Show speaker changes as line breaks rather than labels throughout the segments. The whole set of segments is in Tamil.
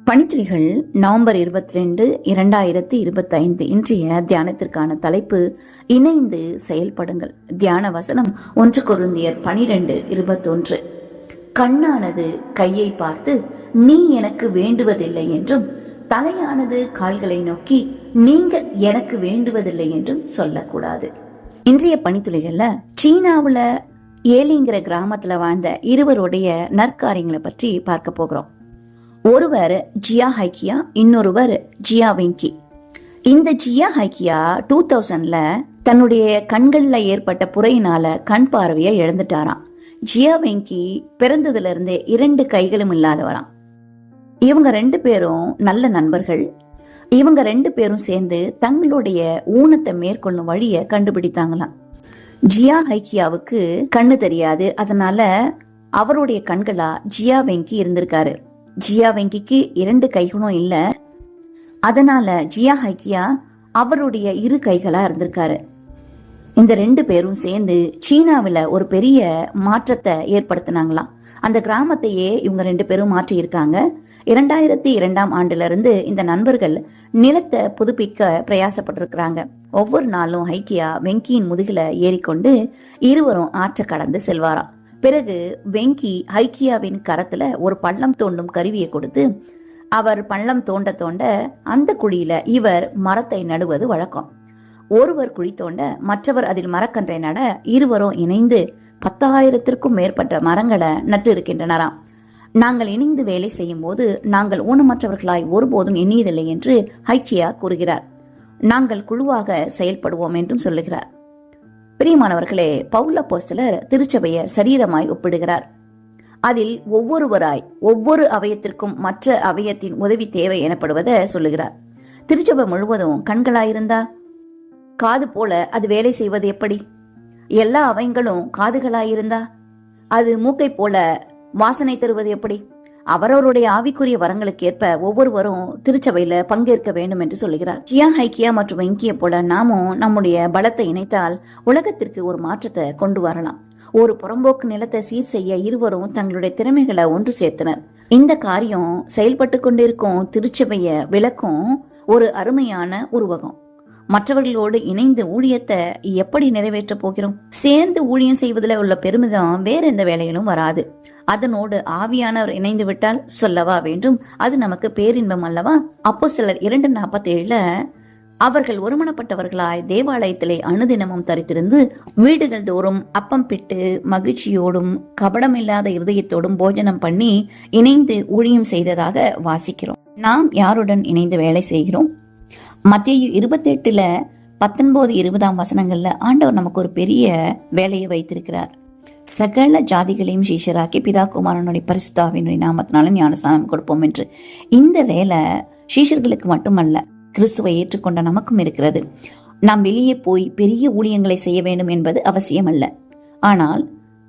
பணித்துளிகள் நவம்பர் 22, 2025 இன்றைய தியானத்திற்கான தலைப்பு இணைந்து செயல்படுங்கள். தியான வசனம் 1 கொரிந்தியர் 12:21. கண்ணானது கையை பார்த்து நீ எனக்கு வேண்டுவதில்லை என்றும், தலையானது கால்களை நோக்கி நீங்கள் எனக்கு வேண்டுவதில்லை என்றும் சொல்லக்கூடாது. இன்றைய பணித்துளிகள்ல சீனாவுல ஏலிங்கிற கிராமத்துல வாழ்ந்த இருவருடைய நற்காரியங்களை பற்றி பார்க்க போகிறோம். ஒருவர் ஜியா ஹைக்கியா, இன்னொருவர் ஜியா வெங்கி. இந்த ஜியா ஹைக்கியா 2000ல தன்னுடைய கண்கள்ல ஏற்பட்ட புரையினால கண் பார்வையை இழந்துட்டாராம். ஜியா வெங்கி பிறந்ததுல இருந்தே 2 கைகளும் இல்லாதவராம். இவங்க 2 பேரும் நல்ல நண்பர்கள். இவங்க 2 பேரும் சேர்ந்து தங்களுடைய ஊனத்தை மேற்கொள்ளும் வழியை கண்டுபிடித்தாங்களாம். ஜியா ஹைக்கியாவுக்கு கண்ணு தெரியாது, அதனால அவருடைய கண்களா ஜியா வெங்கி இருந்திருக்காரு. ஜியா வெங்கிக்கு 2 கைகளும் இல்ல, அதனால ஜியா ஹைக்கியா அவருடைய 2 கைகளா இருந்திருக்காரு. இந்த 2 பேரும் சேர்ந்து சீனாவில் ஒரு பெரிய மாற்றத்தை ஏற்படுத்தினாங்களாம். அந்த கிராமத்தையே இவங்க 2 பேரும் மாற்றி இருக்காங்க. 2002ஆம் ஆண்டுல இருந்து இந்த நண்பர்கள் நிலத்தை புதுப்பிக்க பிரயாசப்பட்டிருக்கிறாங்க. ஒவ்வொரு நாளும் ஹைக்கியா வெங்கியின் முதுகில ஏறிக்கொண்டு இருவரும் ஆற்ற கடந்து செல்வாராம். பிறகு வெங்கி ஹைக்கியாவின் கரத்துல ஒரு பள்ளம் தோண்டும் கருவியை கொடுத்து, அவர் பள்ளம் தோண்ட தோண்ட அந்த குழியில இவர் மரத்தை நடுவது வழக்கம். ஒருவர் குழி தோண்ட மற்றவர் அதில் மரக்கன்றை நட இருவரும் இணைந்து 10,000த்திற்கும் மேற்பட்ட மரங்களை நட்டு இருக்கின்றனராம். நாங்கள் இணைந்து வேலை செய்யும் போது நாங்கள் ஊனமற்றவர்களாய் ஒருபோதும் எண்ணியதில்லை என்று ஹைக்கியா கூறுகிறார். நாங்கள் குழுவாக செயல்படுவோம் என்றும் சொல்லுகிறார். பிரியமானவர்களே, பவுல் அப்போஸ்தலர் திருச்சபையை சரீரமாய் ஒப்பிடுகிறார். அதில் ஒவ்வொருவராய் ஒவ்வொரு அவயத்திற்கும் மற்ற அவயத்தின் உதவி தேவை எனப்படுவதை சொல்லுகிறார். திருச்சபை முழுவதும் கண்களாயிருந்தா காது போல அது வேலை செய்வது எப்படி? எல்லா அவயங்களும் காதுகளாயிருந்தா அது மூக்கை போல வாசனை தருவது எப்படி? அவரவருடைய ஆவிக்குரிய வரங்களுக்கு ஏற்ப ஒவ்வொருவரும் திருச்சபையில பங்கேற்க வேண்டும் என்று சொல்லுகிறார். ஜியா ஹைக்கியா மற்றும் வெங்கியை போல நாமும் நம்முடைய பலத்தை இணைத்தால் உலகத்திற்கு ஒரு மாற்றத்தை கொண்டு வரலாம். ஒரு புறம்போக்கு நிலத்தை சீர் செய்ய இருவரும் தங்களுடைய திறமைகளை ஒன்று சேர்த்தனர். இந்த காரியம் செயல்பட்டு கொண்டிருக்கும் திருச்சபைய விளக்கும் ஒரு அருமையான உருவகம். மற்றவர்களோடு இணைந்து ஊழியத்தை எப்படி நிறைவேற்ற போகிறோம்? சேர்ந்து ஊழியம் செய்வதில் உள்ள பெருமிதம் வேற எந்த வேலையிலும் வராது. அதனோடு ஆவியானவர் இணைந்து விட்டால் சொல்லவா வேண்டும், அது நமக்கு பேரின்பம் அல்லவா? அப்போஸ்தலர் 2:47 அவர்கள் ஒருமனப்பட்டவர்களாய் தேவாலயத்திலே அனுதினமும் தரித்திருந்து வீடுகள் தோறும் அப்பம் பிட்டு மகிழ்ச்சியோடும் கபடமில்லாத இருதயத்தோடும் போஜனம் பண்ணி இணைந்து ஊழியம் செய்ததாக வாசிக்கிறோம். நாம் யாருடன் இணைந்து வேலை செய்கிறோம்? மத்தேயு 28:19-20 ஆண்டவர் நமக்கு ஒரு பெரிய வேலையை வைத்திருக்கிறார். சகல ஜாதிகளையும் சீஷராக்கி பிதா குமாரனுடைய பரிசுத்தாவினுடைய நாமத்தினாலும் ஞானஸ்நானம் கொடுப்போம் என்று. இந்த வேலை சீஷர்களுக்கு மட்டுமல்ல, கிறிஸ்துவை ஏற்றுக்கொண்ட நமக்கும் இருக்கிறது. நாம் வெளியே போய் பெரிய ஊழியங்களை செய்ய வேண்டும் என்பது அவசியம் அல்ல. ஆனால்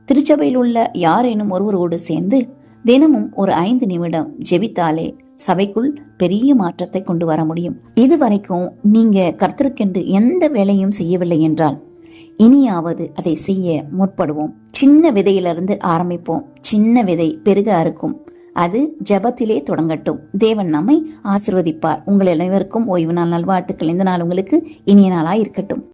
திருச்சபையில் உள்ள யாரேனும் ஒருவரோடு சேர்ந்து தினமும் ஒரு 5 நிமிடம் ஜெபித்தாலே சபைக்குள் பெரிய மாற்றத்தை கொண்டு வர முடியும். இதுவரைக்கும் நீங்க கர்த்தருக்கென்று எந்த வேலையும் செய்யவில்லை என்றால் இனியாவது அதை செய்ய முற்படுவோம். சின்ன விதையிலிருந்து ஆரம்பிப்போம். சின்ன விதை பெருக அறுக்கும். அது ஜெபத்திலே தொடங்கட்டும். தேவன் நம்மை ஆசீர்வதிப்பார். உங்கள் அனைவருக்கும் ஓய்வு நாள் நல்வாழ்த்துக்கள். இந்த நாள் உங்களுக்கு இனிய நாளாய் இருக்கட்டும்.